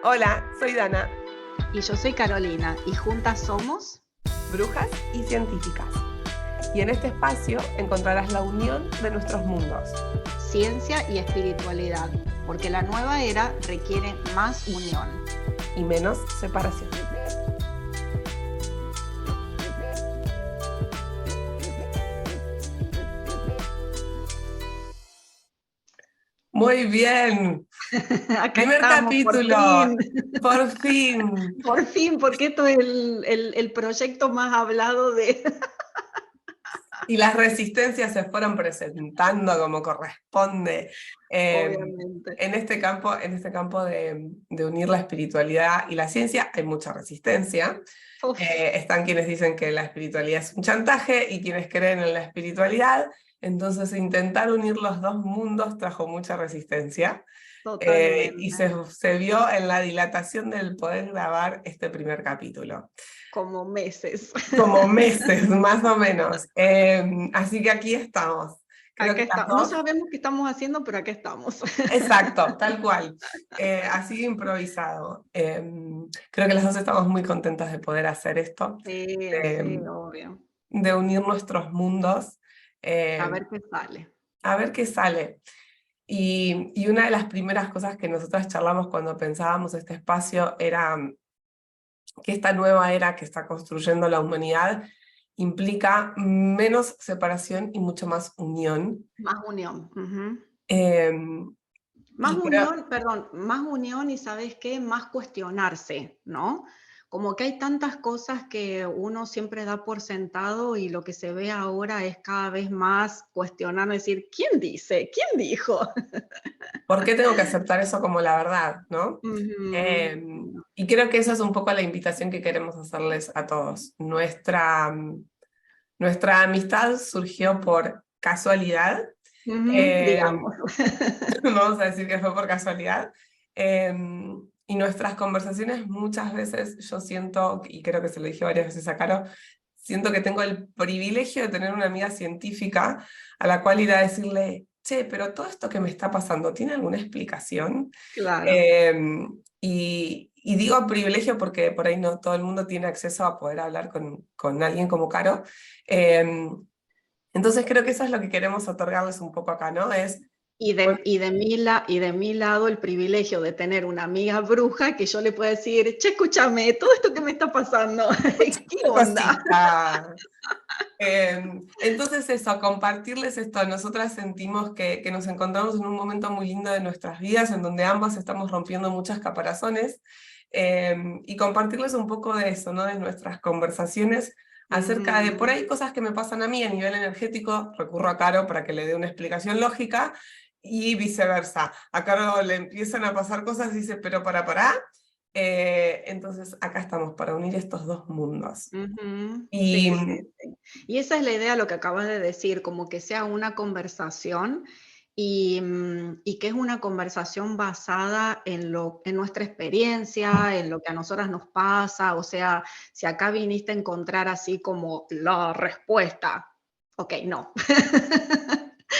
Hola, soy Dana, Y yo soy Carolina, y juntas somos... brujas y científicas. Y en este espacio encontrarás la unión de nuestros mundos. Ciencia y espiritualidad, porque la nueva era requiere más unión. Y menos separación. Muy bien. Acá Primer estamos, por capítulo. fin. Por fin. Por fin, porque esto es el proyecto más hablado de... Y las resistencias se fueron presentando como corresponde. Obviamente. En este campo de unir la espiritualidad y la ciencia hay mucha resistencia. Uf, Están quienes dicen que la espiritualidad es un chantaje y quienes creen en la espiritualidad. Entonces intentar unir los dos mundos trajo mucha resistencia. Y totalmente. se vio en la dilatación del poder grabar este primer capítulo. Como meses. Como meses, más o menos. Así que aquí estamos. Creo Acá que las estamos. No dos. sabemos qué estamos haciendo, pero acá estamos. Exacto, tal cual. Así improvisado. Creo que las dos estamos muy contentas de poder hacer esto, Sí, sí, de, obvio. de unir nuestros mundos, A eh, ver qué sale. a ver qué sale. Y una de las primeras cosas que nosotros charlamos cuando pensábamos este espacio era que esta nueva era que está construyendo la humanidad implica menos separación y mucho más unión. Más unión. Ujú. Eh, Más y creo, unión, perdón, más unión y ¿sabes qué? Más cuestionarse, ¿no? Como que hay tantas cosas que uno siempre da por sentado y lo que se ve ahora es cada vez más cuestionar, decir, ¿quién dice? ¿Quién dijo? ¿por qué tengo que aceptar eso como la verdad, no? Ujú. Eh, y creo que esa es un poco la invitación que queremos hacerles a todos. Nuestra amistad surgió por casualidad. Ujú, Eh, digamos. Vamos a decir que fue por casualidad. Eh, y nuestras conversaciones muchas veces yo siento, y creo que se lo dije varias veces a Caro, siento que tengo el privilegio de tener una amiga científica a la cual ir a decirle, che, pero todo esto que me está pasando, ¿tiene alguna explicación? Claro. Eh, y digo privilegio porque por ahí no todo el mundo tiene acceso a poder hablar con alguien como Caro. Eh, entonces creo que eso es lo que queremos otorgarles un poco acá, ¿no? Es Y de mi lado el privilegio de tener una amiga bruja que yo le pueda decir, che, escúchame, todo esto que me está pasando, ¿qué una onda? cosita. Entonces eso, compartirles esto, nosotras sentimos que nos encontramos en un momento muy lindo de nuestras vidas, en donde ambas estamos rompiendo muchas caparazones, y compartirles un poco de eso, ¿no? De nuestras conversaciones acerca de por Ujú. ahí cosas que me pasan a mí a nivel energético, recurro a Caro para que le dé una explicación lógica, y viceversa. A Caro le empiezan a pasar cosas y dice, pero para. Entonces acá estamos para unir estos dos mundos. Ujú. Y Sí, sí, sí. Y esa es la idea, lo que acabas de decir, como que sea una conversación y que es una conversación basada en nuestra experiencia, en lo que a nosotras nos pasa. O sea, si acá viniste a encontrar así como la respuesta, ok, no.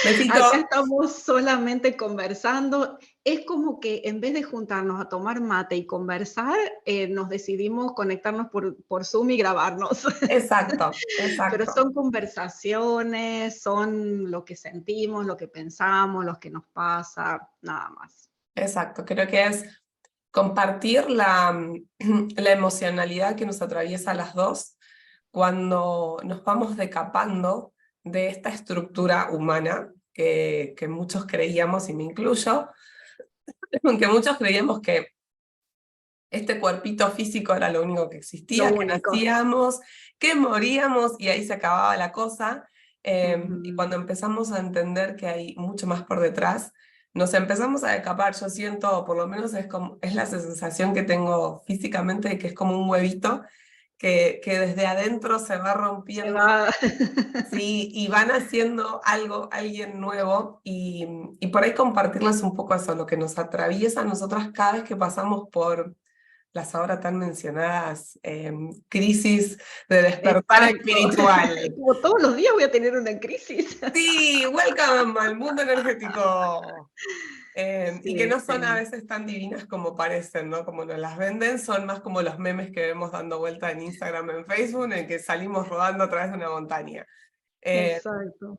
besito. Acá estamos solamente conversando. Es como que en vez de juntarnos a tomar mate y conversar, nos decidimos conectarnos por Zoom y grabarnos. Exacto, Pero exacto, son conversaciones, son lo que sentimos, lo que pensamos, lo que nos pasa, nada más. exacto. Creo que es compartir la emocionalidad que nos atraviesa a las dos cuando nos vamos decapando de esta estructura humana que muchos creíamos, y me incluyo, que muchos creíamos que este cuerpito físico era lo único que Lo existía, que único. nacíamos, que moríamos y ahí se acababa la cosa. Y Ujú. cuando empezamos a entender que hay mucho más por detrás, nos empezamos a decapar. Yo siento, o por lo menos es la sensación que tengo físicamente, de que es como un huevito que desde adentro se va Se rompiendo. va. Sí, y van haciendo algo, alguien nuevo, y por ahí compartirles un poco eso, lo que nos atraviesa a nosotras cada vez que pasamos por las ahora tan mencionadas crisis de despertar Exacto. espiritual. Como todos los días voy a tener una crisis. Sí, welcome al mundo energético. Y que Sí, no son a sí. veces tan divinas como parecen, ¿no? Como nos las venden, son más como los memes que vemos dando vuelta en Instagram, en Facebook, en que salimos rodando a través de una montaña. Eh, Exacto.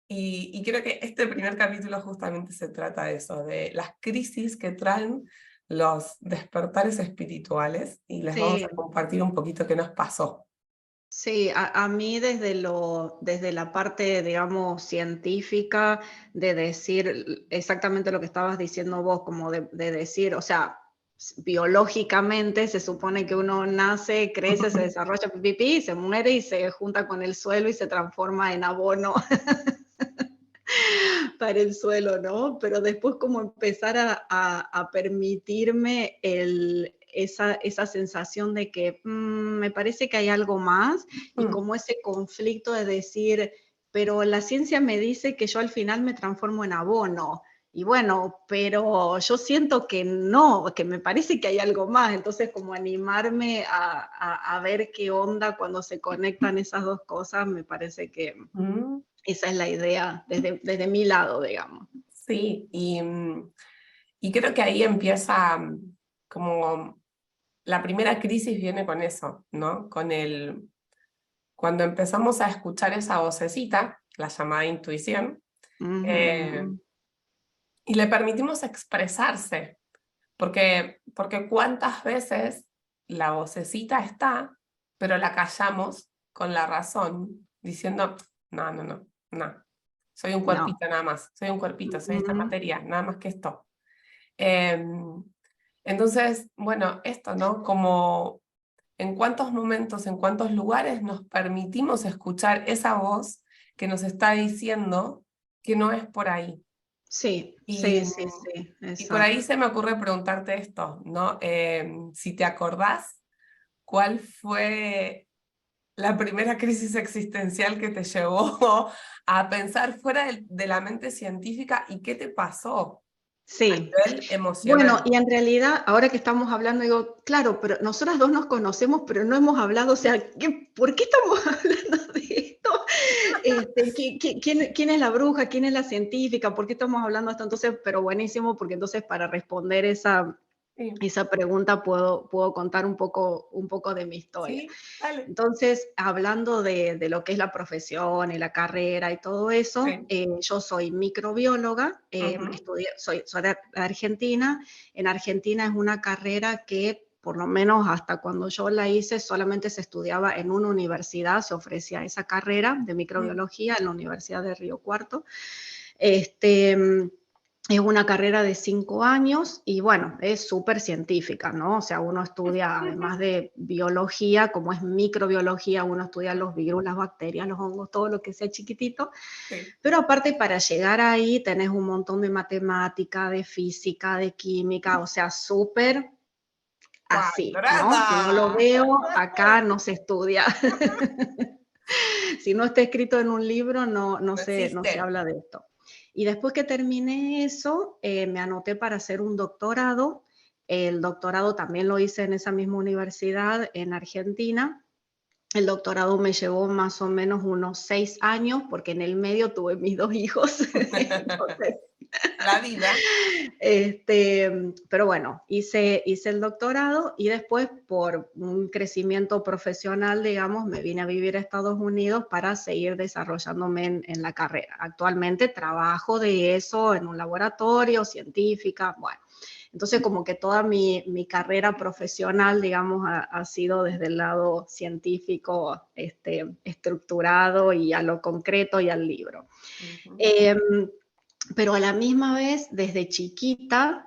y creo que este primer capítulo justamente se trata de eso, de las crisis que traen los despertares espirituales, y les vamos Sí, a compartir un poquito qué nos pasó. sí, a mí desde la parte, digamos, científica, de decir exactamente lo que estabas diciendo vos, como de decir, o sea, biológicamente se supone que uno nace, crece, se desarrolla, pipí, se muere y se junta con el suelo y se transforma en abono para el suelo, ¿no? Pero después como empezar a permitirme esa sensación de que me parece que hay algo más y Mm, como ese conflicto de decir, pero la ciencia me dice que yo al final me transformo en abono. Y bueno, pero yo siento que no, que me parece que hay algo más. Entonces, como animarme a ver qué onda cuando se conectan esas dos cosas, me parece que mm, esa es la idea desde mi lado, digamos. sí, y creo que ahí empieza como la primera crisis viene con eso, ¿no? Cuando empezamos a escuchar esa vocecita, la llamada intuición, eh, Ujú. y le permitimos expresarse, porque cuántas veces la vocecita está, pero la callamos con la razón, diciendo, no, no, no, no, soy un No. cuerpito nada más, soy un cuerpito, soy esta Ujú. materia, nada más que esto. Em, entonces, bueno, esto, ¿no? Como en cuántos momentos, en cuántos lugares nos permitimos escuchar esa voz que nos está diciendo que no es por ahí. Sí, Y, sí, sí, sí, y por ahí exacto. se me ocurre preguntarte esto, ¿no? Si te acordás, ¿cuál fue la primera crisis existencial que te llevó a pensar fuera de la mente científica y qué te pasó a Sí. nivel Bueno, emocional? y en realidad, ahora que estamos hablando, digo, claro, pero nosotras dos nos conocemos, pero no hemos hablado, o sea, ¿por qué estamos hablando de esto? ¿Quién es la bruja? ¿Quién es la científica? ¿Por qué estamos hablando de esto? Entonces, pero buenísimo, porque entonces para responder Sí, esa pregunta puedo contar un poco de mi historia. sí, dale. Entonces, hablando de lo que es la profesión y la carrera y todo eso, Sí. yo soy microbióloga, Ujú. soy de Argentina. En Argentina es una carrera que, por lo menos hasta cuando yo la hice, solamente se estudiaba en una universidad, se ofrecía esa carrera de Mm. microbiología en la Universidad de Río Cuarto. Este, es una carrera de 5 años y bueno, es súper científica, ¿no? O sea, uno estudia, además de biología, como es microbiología, uno estudia los virus, las bacterias, los hongos, todo lo que sea chiquitito. Sí. Pero aparte, para llegar ahí, tenés un montón de matemática, de física, de química, o sea, súper así, ¿no? Si no lo ¡Cuadrada! veo, acá no se estudia. Si no está escrito en un libro, No no se existe. habla de esto. Y después que terminé eso, me anoté para hacer un doctorado. El doctorado también lo hice en esa misma universidad en Argentina. El doctorado me llevó más o menos unos 6 años, porque en el medio tuve mis dos hijos. Entonces, La vida. pero bueno, hice el doctorado y después por un crecimiento profesional, digamos, me vine a vivir a Estados Unidos para seguir desarrollándome en la carrera. Actualmente trabajo de eso en un laboratorio, científica, bueno. Entonces, como que toda mi carrera profesional, digamos, ha sido desde el lado científico, estructurado y a lo concreto y al libro. Ujú. Eh, pero a la misma vez, desde chiquita,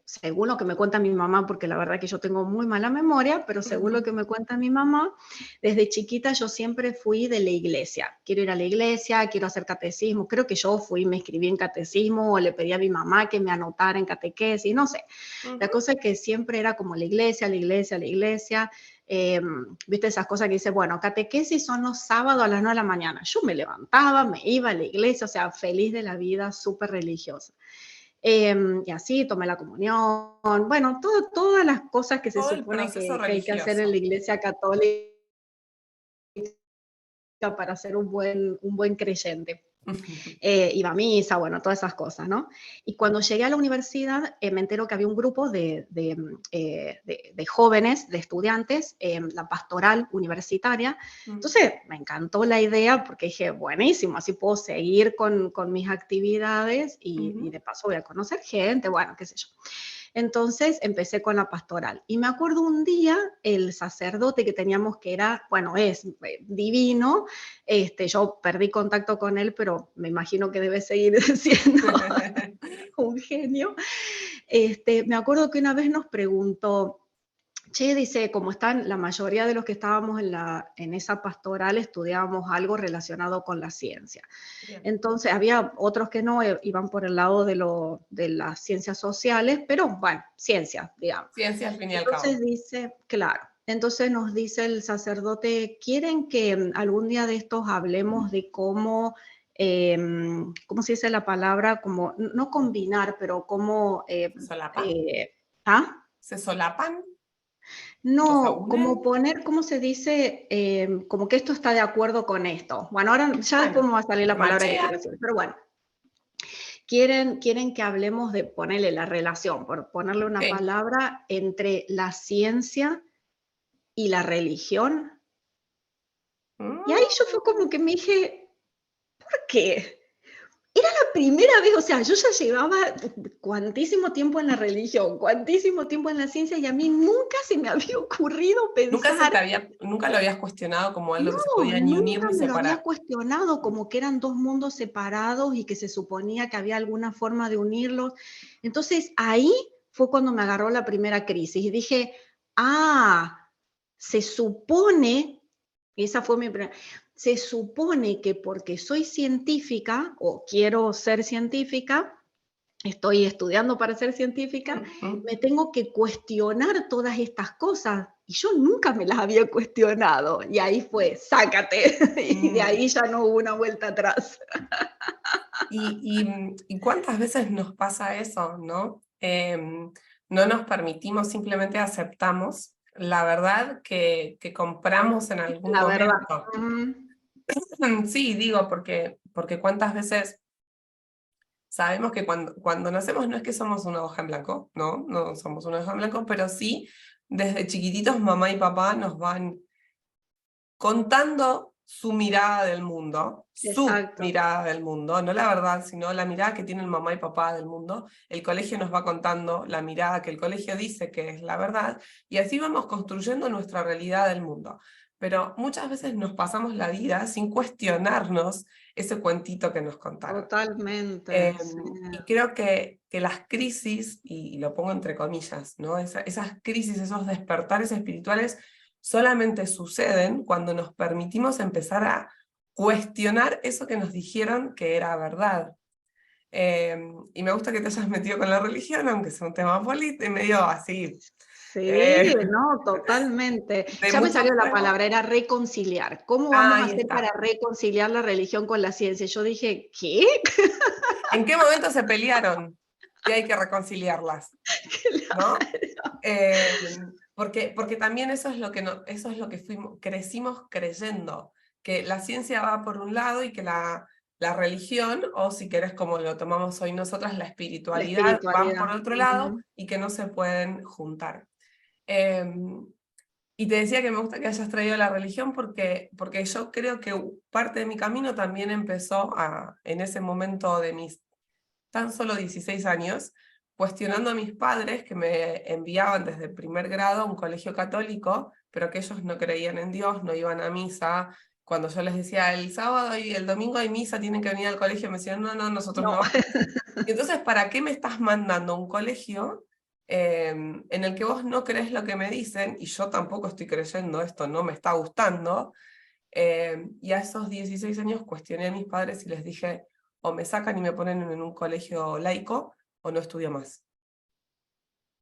según lo que me cuenta mi mamá, porque la verdad que yo tengo muy mala memoria, pero según lo que me cuenta mi mamá, desde chiquita yo siempre fui de la iglesia. Quiero ir a la iglesia, quiero hacer catecismo. Creo que yo fui, me inscribí en catecismo o le pedí a mi mamá que me anotara en catequesis, no sé. La Ujú. cosa es que siempre era como la iglesia, la iglesia, la iglesia. Viste esas cosas que dice, bueno, catequesis son los sábados a las 9 de la mañana. Yo me levantaba, me iba a la iglesia, o sea, feliz de la vida, súper religiosa. Y así tomé la comunión, bueno, todas las cosas que se Todo el supone proceso que hay que hacer en la religioso. iglesia católica para ser un buen creyente. Iba a misa, bueno, todas esas cosas, ¿no? Y cuando llegué a la universidad me entero que había un grupo de jóvenes, de estudiantes, la pastoral universitaria. Entonces me encantó la idea porque dije, buenísimo, así puedo seguir con mis actividades y de paso voy a conocer gente, bueno, qué sé yo. Entonces empecé con la pastoral. Y me acuerdo un día, el sacerdote que teníamos, que era, bueno, es divino, yo perdí contacto con él, pero me imagino que debe seguir siendo un genio. Me acuerdo que una vez nos preguntó, che, dice, como están la mayoría de los que estábamos en esa pastoral, estudiábamos algo relacionado con la ciencia. Bien. Entonces, había otros que no, iban por el lado de las ciencias sociales, pero bueno, ciencias, digamos. Ciencia al fin y al Entonces cabo. dice, claro, entonces nos dice el sacerdote, ¿quieren que algún día de estos hablemos de cómo, ¿cómo se dice la palabra? Como, no combinar, pero cómo... ¿Se solapan? ¿Ah? ¿Se solapan? ¿O se No, unen? como poner, ¿cómo se dice? Como que esto está de acuerdo con esto. Bueno, ahora ya después Bueno, me va a salir la ¿se palabra que quiero machean? decir, pero bueno. Quieren que hablemos de ponerle la relación, por ponerle una Sí. palabra, entre la ciencia y la religión. Y ahí yo fue como que me dije, ¿por qué? Era la primera vez, o sea, yo ya llevaba cuantísimo tiempo en la religión, cuantísimo tiempo en la ciencia, y a mí nunca se me había ocurrido pensar. Nunca lo habías cuestionado como algo que se No, podía ni unir nunca ni me lo había separar? cuestionado, como que eran dos mundos separados y que se suponía que había alguna forma de unirlos. Entonces ahí fue cuando me agarró la primera crisis y dije, se supone, y esa fue mi primera, se supone que porque soy científica o quiero ser científica, estoy estudiando para ser científica, me tengo que cuestionar todas estas cosas. Y yo nunca me las había cuestionado. Y ahí fue, sácate. Y de ahí ya no hubo una vuelta atrás. ¿Y cuántas veces nos pasa eso, no? No nos permitimos, simplemente aceptamos la verdad que compramos en algún La verdad. momento. Sí, digo, porque cuántas veces sabemos que cuando nacemos no es que somos una hoja en blanco, ¿no? No somos una hoja en blanco, pero sí, desde chiquititos mamá y papá nos van contando su mirada del mundo, su Exacto. mirada del mundo, no la verdad, sino la mirada que tienen mamá y papá del mundo. El colegio nos va contando la mirada que el colegio dice que es la verdad, y así vamos construyendo nuestra realidad del mundo. Pero muchas veces nos pasamos la vida sin cuestionarnos ese cuentito que nos contaron. Totalmente. Sí. Y creo que las crisis, y lo pongo entre comillas, ¿no? Esas crisis, esos despertares espirituales, solamente suceden cuando nos permitimos empezar a cuestionar eso que nos dijeron que era verdad. Y me gusta que te hayas metido con la religión, aunque sea un tema político, medio así, Sí, eh, no, totalmente. de Ya me mucho salió la fuego. palabra, era reconciliar. ¿Cómo Ah, vamos a ahí hacer para está. reconciliar la religión con la ciencia? Yo dije, ¿qué? ¿En qué momento se pelearon? Y hay que reconciliarlas, ¿no? Porque también eso es lo que, eso es lo que crecimos creyendo, que la ciencia va por un lado y que la religión, o si querés como lo tomamos hoy nosotras, la La espiritualidad, van espiritualidad. por otro lado Ujú. y que no se pueden juntar. Y te decía que me gusta que hayas traído la religión porque yo creo que parte de mi camino también empezó en ese momento de mis tan solo 16 años, cuestionando a mis padres que me enviaban desde el primer grado a un colegio católico, pero que ellos no creían en Dios, no iban a misa. Cuando yo les decía, el sábado y el domingo hay misa, tienen que venir al colegio, me decían, no, no, nosotros No. no vamos. Y entonces, ¿para qué me estás mandando a un colegio en el que vos no crees lo que me dicen y yo tampoco estoy creyendo esto, no me está gustando? Y a esos 16 años cuestioné a mis padres y les dije, o me sacan y me ponen en un colegio laico, o no estudio más.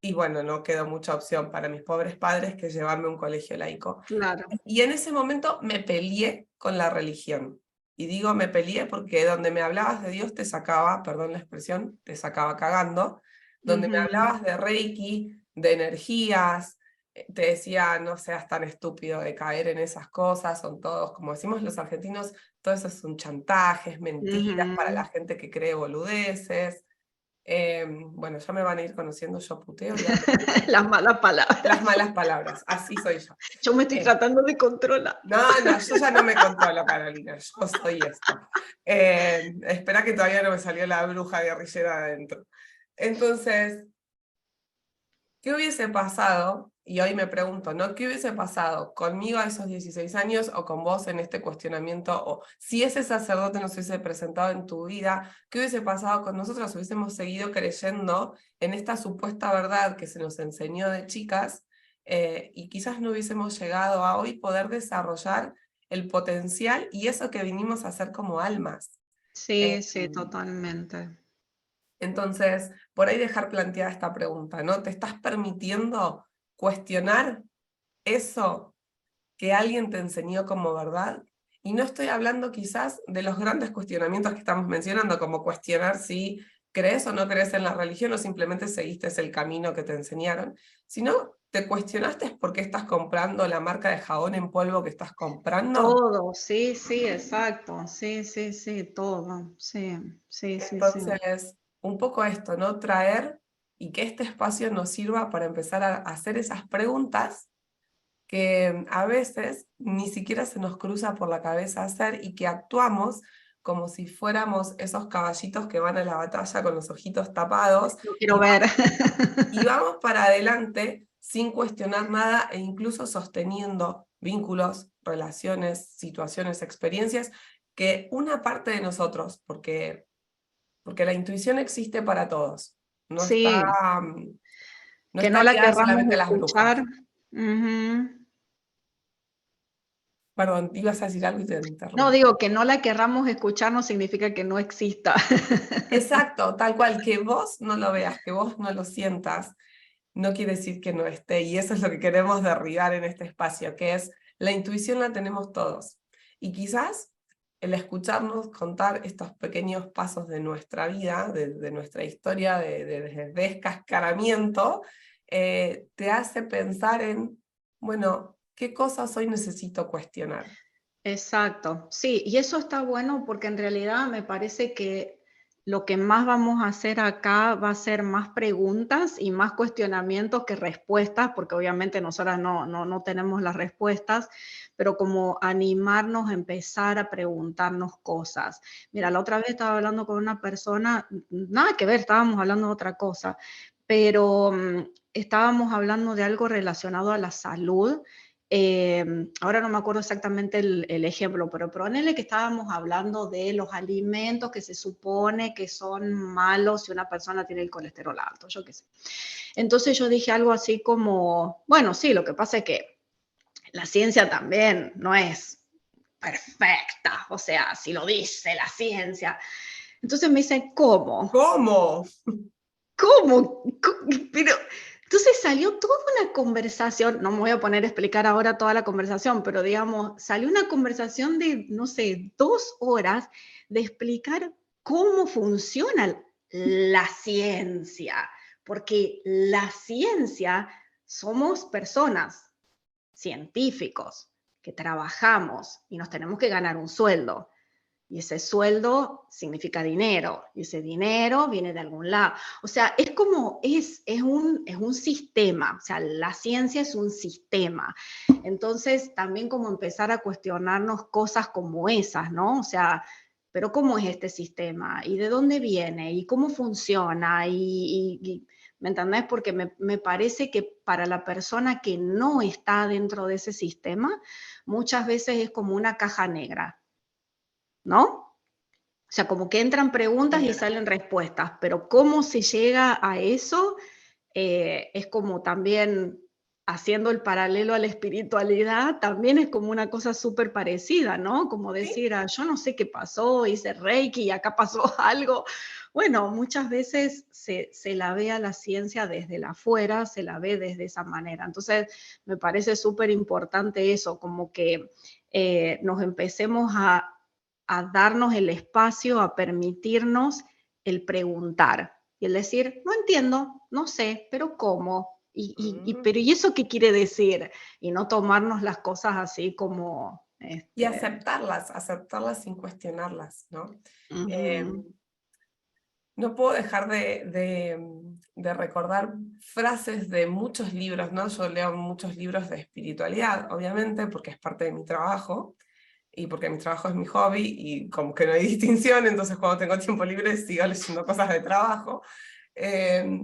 Y bueno, no quedó mucha opción para mis pobres padres que llevarme a un colegio laico. Claro. Y en ese momento me peleé con la religión. Y digo me peleé porque donde me hablabas de Dios te sacaba, perdón la expresión, te sacaba cagando. Donde me Ujú. hablabas de Reiki, de energías, te decía, no seas tan estúpido de caer en esas cosas, son todos, como decimos los argentinos, todo eso es un chantaje, es mentiras para la Ujú. gente que cree boludeces. Bueno, ya me van a ir conociendo, yo puteo y Las malas las palabras. malas palabras, así soy yo. Yo me estoy Eh, tratando de controlar. no, no, yo ya no me controlo, Carolina, yo soy esto. Espera que todavía no me salió la bruja guerrillera adentro. Entonces, ¿qué hubiese pasado? Y hoy me pregunto, ¿no? ¿Qué hubiese pasado conmigo a esos 16 años o con vos en este cuestionamiento? O si ese sacerdote nos hubiese presentado en tu vida, ¿qué hubiese pasado con nosotros? Hubiésemos seguido creyendo en esta supuesta verdad que se nos enseñó de chicas y quizás no hubiésemos llegado a hoy poder desarrollar el potencial y eso que vinimos a hacer como almas. Sí, Eh, sí, totalmente. entonces, por ahí dejar planteada esta pregunta, ¿no? ¿Te estás permitiendo cuestionar eso que alguien te enseñó como verdad? Y no estoy hablando quizás de los grandes cuestionamientos que estamos mencionando, como cuestionar si crees o no crees en la religión o simplemente seguiste el camino que te enseñaron, sino te cuestionaste por qué estás comprando la marca de jabón en polvo que estás comprando. Todo, sí, sí, exacto. Sí, sí, sí, todo. Sí, sí, sí, sí. Entonces, un poco esto, ¿no? Traer y que este espacio nos sirva para empezar a hacer esas preguntas que a veces ni siquiera se nos cruza por la cabeza hacer y que actuamos como si fuéramos esos caballitos que van a la batalla con los ojitos tapados Lo quiero y, ver. y vamos para adelante sin cuestionar nada e incluso sosteniendo vínculos, relaciones, situaciones, experiencias que una parte de nosotros, porque la intuición existe para todos, no está, Sí, no que está no la ligada querramos solamente a las escuchar. brujas. Ujú. Perdón, ibas a decir algo y te No, interrumpí. digo, que no la querramos escuchar no significa que no exista. Exacto, tal cual, que vos no lo veas, que vos no lo sientas, no quiere decir que no esté, y eso es lo que queremos derribar en este espacio, que es la intuición la tenemos todos. Y quizás el escucharnos contar estos pequeños pasos de nuestra vida, de nuestra historia, de descascaramiento, te hace pensar en, bueno, ¿qué cosas hoy necesito cuestionar? Exacto, sí, y eso está bueno porque en realidad me parece que lo que más vamos a hacer acá va a ser más preguntas y más cuestionamientos que respuestas, porque obviamente nosotras no tenemos las respuestas, pero como animarnos a empezar a preguntarnos cosas. Mira, la otra vez estaba hablando con una persona, nada que ver, estábamos hablando de otra cosa, pero estábamos hablando de algo relacionado a la salud. Ahora no me acuerdo exactamente el ejemplo, pero ponele que estábamos hablando de los alimentos que se supone que son malos si una persona tiene el colesterol alto, yo qué sé. Entonces yo dije algo así como, bueno, sí, lo que pasa es que la ciencia también no es perfecta, o sea, si lo dice la ciencia. Entonces me dice, ¿cómo? ¿Cómo? ¿Cómo? Pero entonces salió toda una conversación, no me voy a poner a explicar ahora toda la conversación, pero digamos, salió una conversación de, no sé, 2 horas de explicar cómo funciona la ciencia, porque la ciencia somos personas, científicos, que trabajamos y nos tenemos que ganar un sueldo. Y ese sueldo significa dinero, y ese dinero viene de algún lado. O sea, es como, es un sistema, o sea, la ciencia es un sistema. Entonces, también como empezar a cuestionarnos cosas como esas, ¿no? O sea, pero ¿cómo es este sistema? ¿Y de dónde viene? ¿Y cómo funciona? ¿Me entendés? Porque me parece que para la persona que no está dentro de ese sistema, muchas veces es como una caja negra, ¿no? O sea, como que entran preguntas y Bien. salen respuestas, pero cómo se llega a eso es como también haciendo el paralelo a la espiritualidad, también es como una cosa súper parecida, ¿no? Como ¿Sí? decir, yo no sé qué pasó, hice Reiki y acá pasó algo. Bueno, muchas veces se la ve a la ciencia desde la afuera, se la ve desde esa manera. Entonces, me parece súper importante eso, como que nos empecemos a darnos el espacio, a permitirnos el preguntar y el decir, no entiendo, no sé, pero ¿cómo? Mm. Pero ¿y eso qué quiere decir? Y no tomarnos las cosas así como, Y aceptarlas sin cuestionarlas, ¿no? Ujú. No puedo dejar de recordar frases de muchos libros, ¿no? Yo leo muchos libros de espiritualidad, obviamente, porque es parte de mi trabajo, y porque mi trabajo es mi hobby, y como que no hay distinción, entonces cuando tengo tiempo libre sigo leyendo cosas de trabajo. Eh,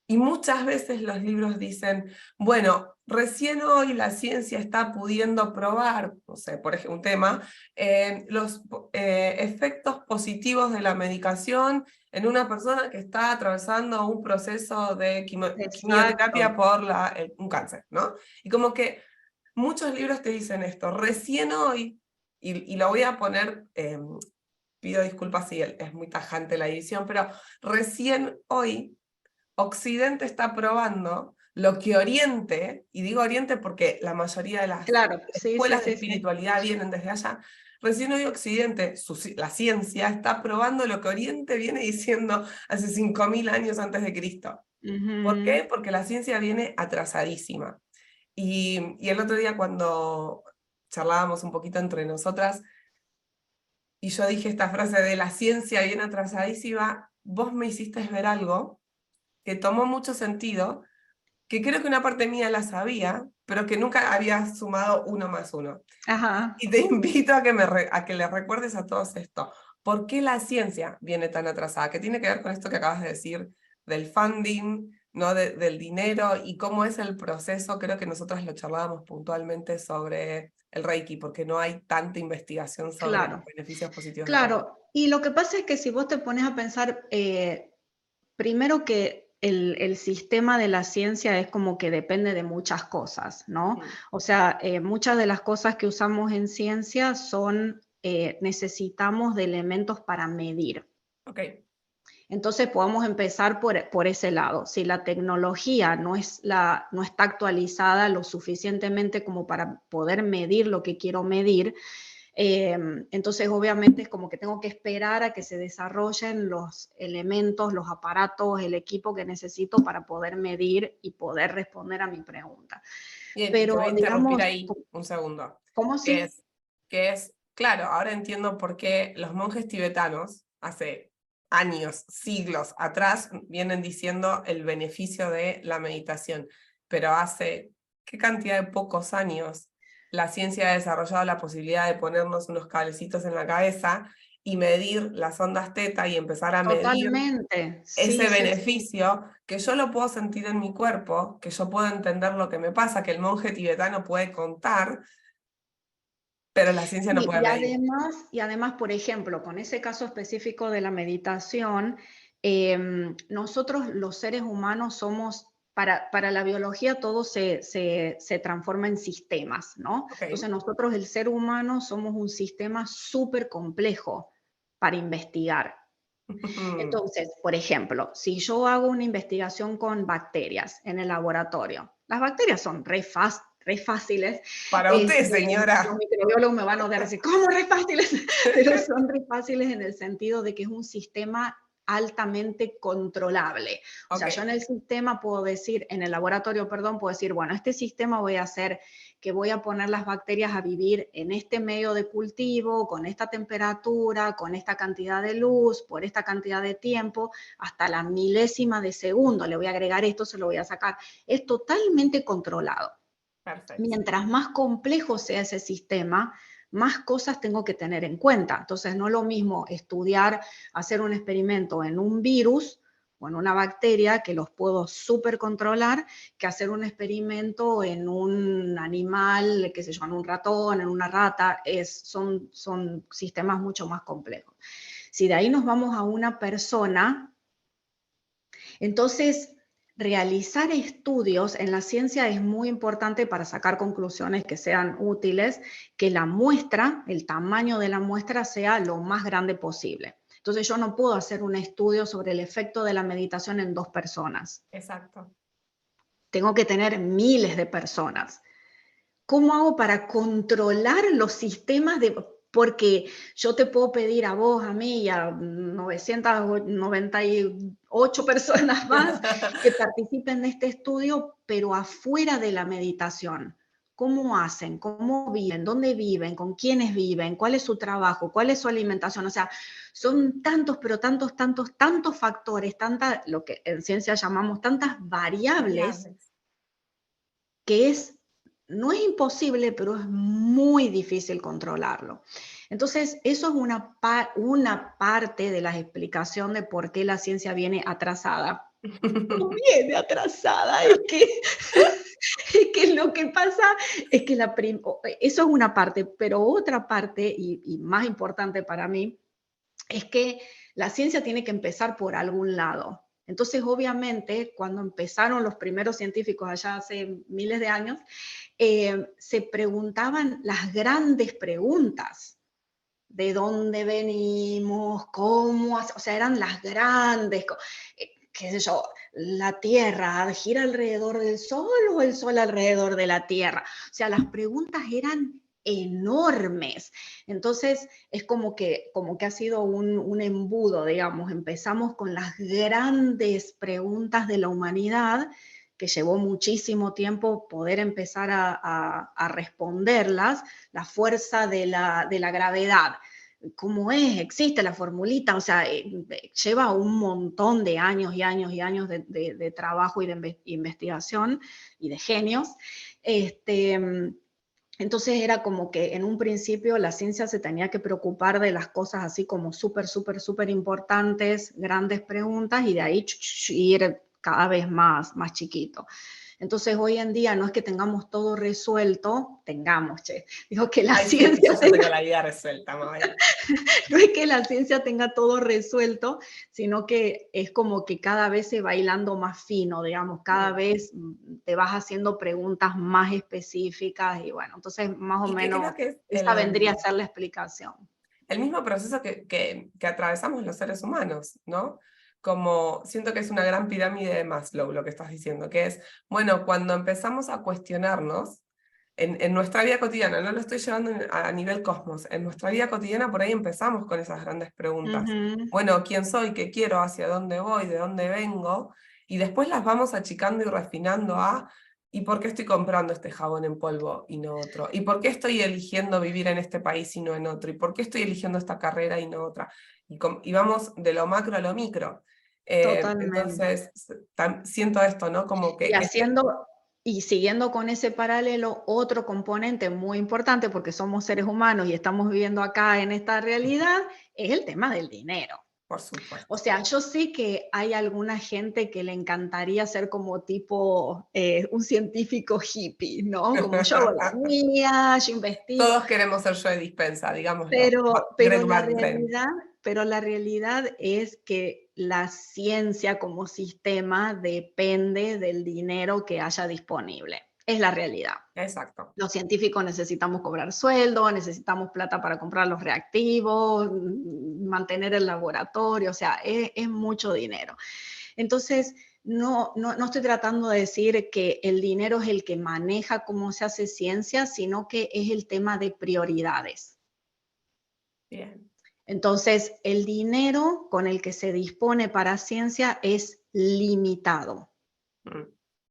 y muchas veces los libros dicen, bueno, recién hoy la ciencia está pudiendo probar, no sé, por ejemplo, un tema, los efectos positivos de la medicación en una persona que está atravesando un proceso de quimioterapia Exacto. por un cáncer, ¿no? Y como que muchos libros te dicen esto, recién hoy, y lo voy a poner, pido disculpas si es muy tajante la edición, pero recién hoy Occidente está probando lo que Oriente, y digo Oriente porque la mayoría de las Claro, sí, sí, escuelas de sí, sí. espiritualidad vienen desde allá, recién hoy Occidente, la ciencia, está probando lo que Oriente viene diciendo hace 5000 años antes de Cristo. ¿Por Ujú. qué? Porque la ciencia viene atrasadísima. Y el otro día cuando charlábamos un poquito entre nosotras, y yo dije esta frase de la ciencia viene atrasadísima, vos me hiciste ver algo que tomó mucho sentido, que creo que una parte mía la sabía, pero que nunca había sumado uno más uno. Ajá. Y te invito a a que le recuerdes a todos esto. ¿Por qué la ciencia viene tan atrasada? Que tiene que ver con esto que acabas de decir del funding, ¿no? Del dinero y cómo es el proceso. Creo que nosotras lo charlábamos puntualmente sobre el Reiki, porque no hay tanta investigación sobre los Claro, beneficios positivos del Reiki. claro. Y lo que pasa es que si vos te pones a pensar, primero que el sistema de la ciencia es como que depende de muchas cosas, ¿no? Mm. O sea, muchas de las cosas que usamos en ciencia son, necesitamos de elementos para medir. Ok. Entonces podemos empezar por ese lado. Si la tecnología no está actualizada lo suficientemente como para poder medir lo que quiero medir, entonces obviamente es como que tengo que esperar a que se desarrollen los elementos, los aparatos, el equipo que necesito para poder medir y poder responder a mi pregunta. Bien, y te Pero voy a interrumpir digamos, ahí un segundo. ¿cómo Que sí? es, claro, ahora entiendo por qué los monjes tibetanos, hace años, siglos atrás, vienen diciendo el beneficio de la meditación. Pero hace, ¿qué cantidad de pocos años la ciencia ha desarrollado la posibilidad de ponernos unos cablecitos en la cabeza y medir las ondas teta y empezar a medir Totalmente, sí, ese sí, sí. beneficio, que yo lo puedo sentir en mi cuerpo, que yo puedo entender lo que me pasa, que el monje tibetano puede contar, pero la ciencia no puede medir? Y además, por ejemplo, con ese caso específico de la meditación, nosotros los seres humanos somos, para la biología todo se transforma en sistemas, ¿no? Ok. Entonces nosotros, el ser humano, somos un sistema súper complejo para investigar. Entonces, por ejemplo, si yo hago una investigación con bacterias en el laboratorio, las bacterias son re fáciles. Para usted, Los señora. microbiólogos me van a odiar decir, ¿cómo re fáciles? Pero son re fáciles en el sentido de que es un sistema altamente controlable. O sea, yo Ok. en el sistema puedo decir, en el laboratorio, perdón, puedo decir, bueno, este sistema voy a hacer que voy a poner las bacterias a vivir en este medio de cultivo, con esta temperatura, con esta cantidad de luz, por esta cantidad de tiempo, hasta la milésima de segundo. Le voy a agregar esto, se lo voy a sacar. Es totalmente controlado. Perfecto. Mientras más complejo sea ese sistema, más cosas tengo que tener en cuenta. Entonces, no es lo mismo estudiar, hacer un experimento en un virus o en una bacteria, que los puedo súper controlar, que hacer un experimento en un animal, qué sé yo, en un ratón, en una rata. Son sistemas mucho más complejos. Si de ahí nos vamos a una persona, entonces, realizar estudios en la ciencia es muy importante para sacar conclusiones que sean útiles, que la muestra, el tamaño de la muestra sea lo más grande posible. Entonces, yo no puedo hacer un estudio sobre el efecto de la meditación en 2 personas. Exacto. Tengo que tener miles de personas. ¿Cómo hago para controlar los sistemas de...? Porque yo te puedo pedir a vos, a mí y a 998 personas más que participen de este estudio, pero afuera de la meditación. cómo hacen, cómo viven, dónde viven, con quiénes viven, cuál es su trabajo, cuál es su alimentación. O sea, son tantos, pero tantos factores, lo que en ciencia llamamos tantas variables, que no es imposible, pero es muy difícil controlarlo. Entonces, eso es una parte de la explicación de por qué la ciencia viene atrasada. No viene atrasada, es que lo que pasa es que eso es una parte, pero otra parte, y más importante para mí, es que la ciencia tiene que empezar por algún lado. Entonces, obviamente, cuando empezaron los primeros científicos allá hace miles de años, se preguntaban las grandes preguntas. ¿De dónde venimos? ¿Cómo? O sea, eran las grandes, qué sé yo, la Tierra gira alrededor del Sol o el Sol alrededor de la Tierra. O sea, las preguntas eran enormes. Entonces, es como que ha sido un embudo, digamos. Empezamos con las grandes preguntas de la humanidad, que llevó muchísimo tiempo poder empezar a responderlas. La fuerza de la gravedad. ¿Cómo es? ¿Existe la formulita? O sea, lleva un montón de años y años y años de trabajo y de investigación y de genios. Entonces era como que en un principio la ciencia se tenía que preocupar de las cosas así como súper importantes, grandes preguntas, y de ahí ir cada vez más chiquito. Entonces hoy en día no es que tengamos todo resuelto, digo que la ciencia... Yo tengo la vida resuelta, Mabel. No es que la ciencia tenga todo resuelto, sino que es como que cada vez se va hilando más fino, digamos, cada vez te vas haciendo preguntas más específicas y bueno, entonces más o menos esa vendría a ser la explicación. El mismo proceso que atravesamos los seres humanos, ¿no? Como siento que es una gran pirámide de Maslow lo que estás diciendo, que es, bueno, cuando empezamos a cuestionarnos, en nuestra vida cotidiana, no lo estoy llevando a nivel cosmos, en nuestra vida cotidiana por ahí empezamos con esas grandes preguntas. Bueno, ¿quién soy? ¿Qué quiero? ¿Hacia dónde voy? ¿De dónde vengo? Y después las vamos achicando y refinando a, ¿y por qué estoy comprando este jabón en polvo y no otro? ¿Y por qué estoy eligiendo vivir en este país y no en otro? ¿Y por qué estoy eligiendo esta carrera y no otra? Y vamos de lo macro a lo micro. Entonces, siento esto, ¿no? Como que... Y siguiendo con ese paralelo, otro componente muy importante, porque somos seres humanos y estamos viviendo acá en esta realidad, es el tema del dinero. Por supuesto. O sea, yo sé que hay alguna gente que le encantaría ser como tipo un científico hippie, ¿no? Como yo hago la mía, yo investigo. Todos queremos ser Joe Dispenza, digámoslo. Pero la realidad es que la ciencia como sistema depende del dinero que haya disponible. Es la realidad. Exacto. Los científicos necesitamos cobrar sueldo, necesitamos plata para comprar los reactivos, mantener el laboratorio, o sea, es mucho dinero. Entonces, no estoy tratando de decir que el dinero es el que maneja cómo se hace ciencia, sino que es el tema de prioridades. Bien. Entonces, el dinero con el que se dispone para ciencia es limitado.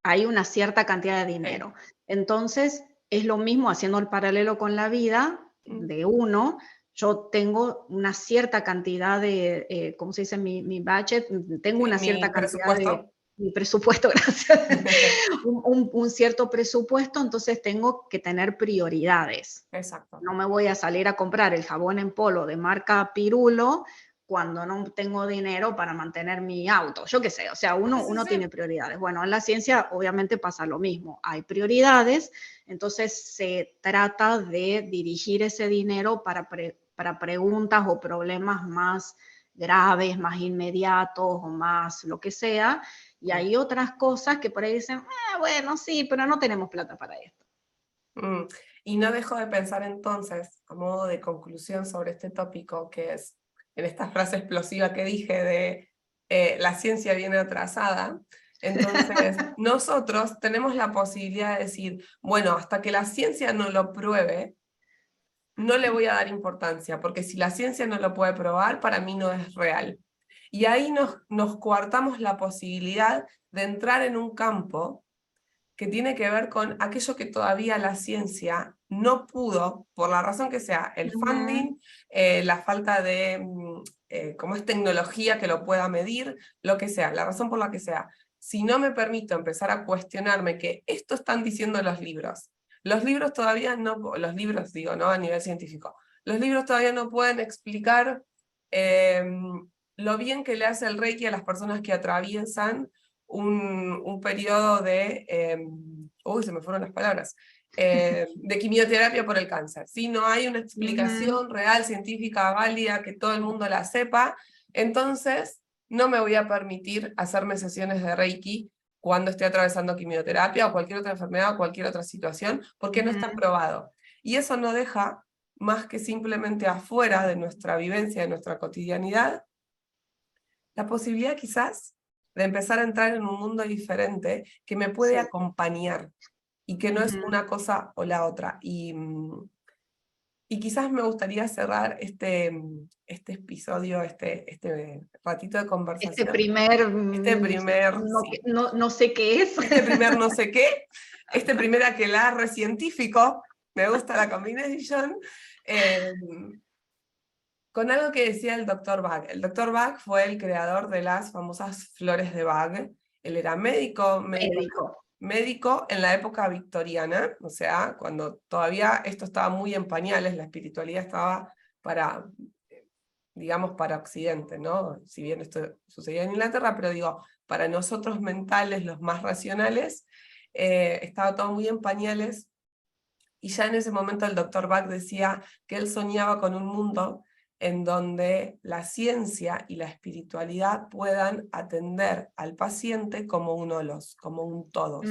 Hay una cierta cantidad de dinero. Entonces, es lo mismo haciendo el paralelo con la vida de uno. Yo tengo una cierta cantidad de, ¿cómo se dice? Mi budget, tengo una cierta cantidad de... Mi presupuesto, gracias. un cierto presupuesto, entonces tengo que tener prioridades. Exacto. No me voy a salir a comprar el jabón en polvo de marca Pirulo cuando no tengo dinero para mantener mi auto. Yo qué sé, o sea, uno tiene prioridades. Bueno, en la ciencia obviamente pasa lo mismo. Hay prioridades, entonces se trata de dirigir ese dinero para preguntas o problemas más graves, más inmediatos o más lo que sea. Y hay otras cosas que por ahí dicen, bueno, sí, pero no tenemos plata para esto. Y no dejo de pensar entonces, a modo de conclusión sobre este tópico, que es en esta frase explosiva que dije de la ciencia viene atrasada. Entonces, nosotros tenemos la posibilidad de decir, bueno, hasta que la ciencia no lo pruebe, no le voy a dar importancia, porque si la ciencia no lo puede probar, para mí no es real. Y ahí nos coartamos la posibilidad de entrar en un campo que tiene que ver con aquello que todavía la ciencia no pudo, por la razón que sea, el funding, la falta de como es tecnología que lo pueda medir, lo que sea, la razón por la que sea. Si no me permito empezar a cuestionarme que esto están diciendo los libros todavía no, los libros digo, ¿no? A nivel científico, los libros todavía no pueden explicar lo bien que le hace el Reiki a las personas que atraviesan un periodo de, uy, se me fueron las palabras, de quimioterapia por el cáncer. Si no hay una explicación real, científica, válida, que todo el mundo la sepa, entonces no me voy a permitir hacerme sesiones de Reiki cuando esté atravesando quimioterapia o cualquier otra enfermedad o cualquier otra situación, porque no está probado. Y eso no deja más que simplemente afuera de nuestra vivencia, de nuestra cotidianidad, la posibilidad quizás de empezar a entrar en un mundo diferente que me puede acompañar y que no es una cosa o la otra. Y quizás me gustaría cerrar este episodio, este ratito de conversación. Este primer, sí. no sé qué es. Este primer no sé qué, este primer aquelarre científico, me gusta la combinación, con algo que decía el Dr. Bach. El Dr. Bach fue el creador de las famosas flores de Bach. Él era médico en la época victoriana, o sea, cuando todavía esto estaba muy en pañales, la espiritualidad estaba digamos, para Occidente, ¿no? Si bien esto sucedía en Inglaterra, pero digo, para nosotros mentales, los más racionales, estaba todo muy en pañales, y ya en ese momento el Dr. Bach decía que él soñaba con un mundo en donde la ciencia y la espiritualidad puedan atender al paciente como un holos, como un todos.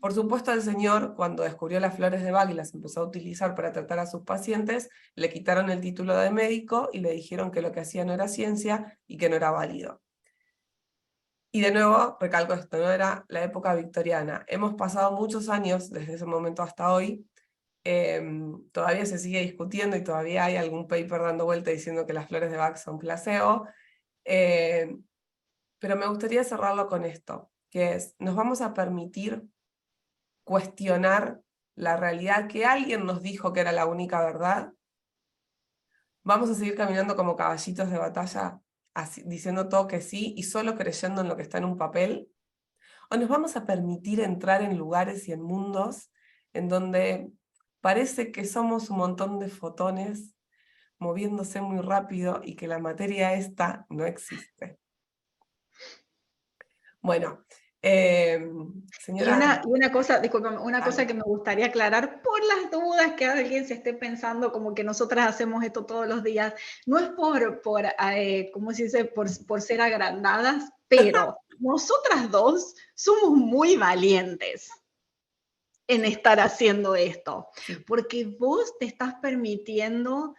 Por supuesto, el señor, cuando descubrió las flores de Bach y las empezó a utilizar para tratar a sus pacientes, le quitaron el título de médico y le dijeron que lo que hacía no era ciencia y que no era válido. Y de nuevo, recalco esto, no era la época victoriana. Hemos pasado muchos años desde ese momento hasta hoy. Todavía se sigue discutiendo y todavía hay algún paper dando vuelta diciendo que las flores de Bach son placebo, pero me gustaría cerrarlo con esto, que es, nos vamos a permitir cuestionar la realidad que alguien nos dijo que era la única verdad. Vamos a seguir caminando como caballitos de batalla, diciendo todo que sí y solo creyendo en lo que está en un papel, o nos vamos a permitir entrar en lugares y en mundos en donde parece que somos un montón de fotones moviéndose muy rápido y que la materia esta no existe. Bueno, señora... Y una cosa, discúlpame, una cosa que me gustaría aclarar por las dudas que alguien se esté pensando como que nosotras hacemos esto todos los días, no es ¿cómo se dice? Por ser agrandadas, pero nosotras dos somos muy valientes en estar haciendo esto, porque vos te estás permitiendo,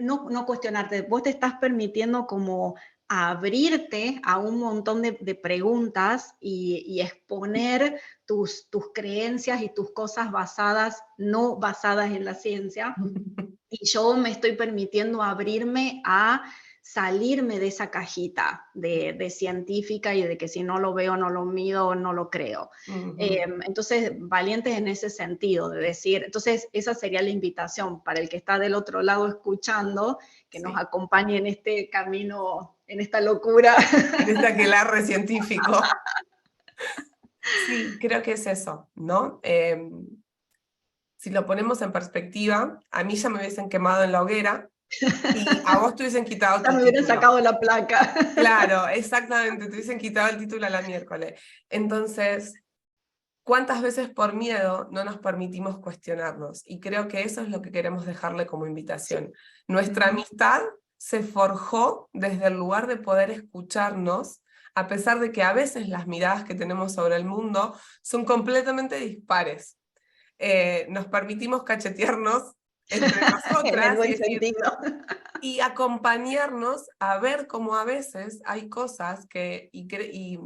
no cuestionarte, vos te estás permitiendo como abrirte a un montón de preguntas y exponer tus creencias y tus cosas no basadas en la ciencia, y yo me estoy permitiendo abrirme a salirme de esa cajita de científica y de que si no lo veo, no lo mido, no lo creo. Entonces, valientes en ese sentido, de decir, entonces esa sería la invitación para el que está del otro lado escuchando, que nos acompañe en este camino, en esta locura. En este aquelarre científico. Sí, creo que es eso, ¿no? Si lo ponemos en perspectiva, a mí ya me hubiesen quemado en la hoguera, y a vos te hubiesen quitado tu título. Ya me hubieran sacado la placa. Claro, exactamente, te hubiesen quitado el título a la miércoles. Entonces, ¿cuántas veces por miedo no nos permitimos cuestionarnos? Y creo que eso es lo que queremos dejarle como invitación. Nuestra amistad se forjó desde el lugar de poder escucharnos, a pesar de que a veces las miradas que tenemos sobre el mundo son completamente dispares. Nos permitimos cachetearnos entre nosotras y acompañarnos a ver cómo a veces hay cosas que... Y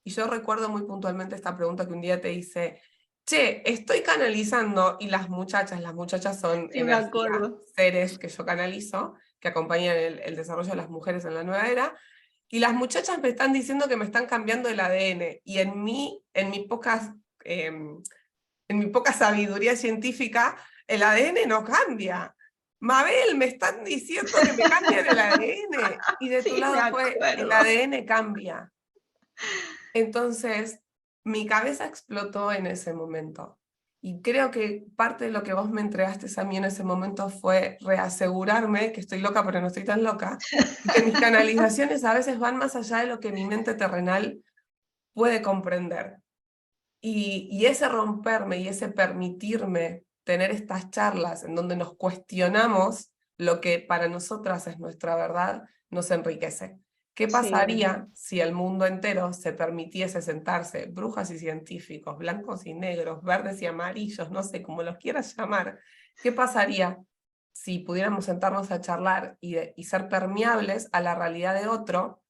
yo recuerdo muy puntualmente esta pregunta que un día te hice, che, estoy canalizando, y las muchachas son seres que yo canalizo, que acompañan el desarrollo de las mujeres en la nueva era, y las muchachas me están diciendo que me están cambiando el ADN, y en mi poca en mi poca sabiduría científica, el ADN no cambia. Mabel, me están diciendo que me cambian el ADN. Y de tu Sí, me lado fue, el acuerdo. ADN cambia. Entonces, mi cabeza explotó en ese momento. Y creo que parte de lo que vos me entregaste a mí en ese momento fue reasegurarme que estoy loca, pero no estoy tan loca, y que mis canalizaciones a veces van más allá de lo que mi mente terrenal puede comprender. Y ese romperme y ese permitirme tener estas charlas en donde nos cuestionamos lo que para nosotras es nuestra verdad, nos enriquece. ¿Qué Sí, pasaría si el mundo entero se permitiese sentarse, brujas y científicos, blancos y negros, verdes y amarillos, no sé, como los quieras llamar? ¿Qué pasaría si pudiéramos sentarnos a charlar y ser permeables a la realidad de otro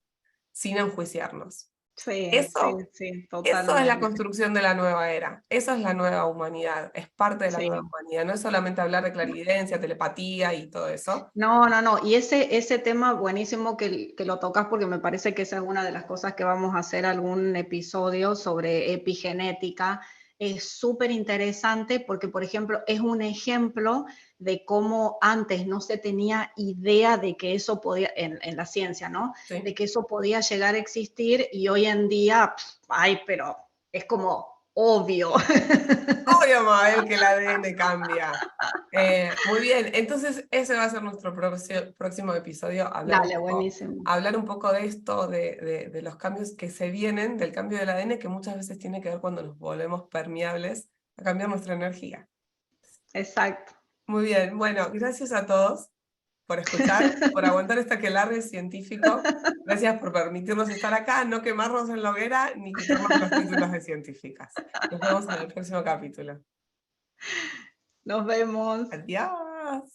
sin enjuiciarnos? sí, sí, Eso sí, eso es la totalmente. construcción de la nueva era, eso es la nueva humanidad, es parte de la nueva Sí. humanidad, no es solamente hablar de clarividencia, telepatía y todo eso. No, no, no. Y ese tema buenísimo que lo tocas porque me parece que esa es una de las cosas que vamos a hacer algún episodio sobre epigenética. Es súper interesante porque, por ejemplo, es un ejemplo de cómo antes no se tenía idea de que eso podía, en la ciencia, ¿no? De ¿Sí? que eso podía llegar a existir y hoy en día, ay, pero es como obvio. Obvio, Mabel, que el ADN cambia. Muy bien, entonces ese va a ser nuestro próximo episodio, Dale, buenísimo. hablar un poco de esto, de los cambios que se vienen, del cambio del ADN, que muchas veces tiene que ver cuando nos volvemos permeables a cambiar nuestra energía. Exacto. Muy bien, bueno, gracias a todos por escuchar, por aguantar este aquelarre científico. Gracias por permitirnos estar acá, no quemarnos en la hoguera ni quitarnos los títulos de científicas. Nos vemos en el próximo capítulo. Nos vemos. Adiós.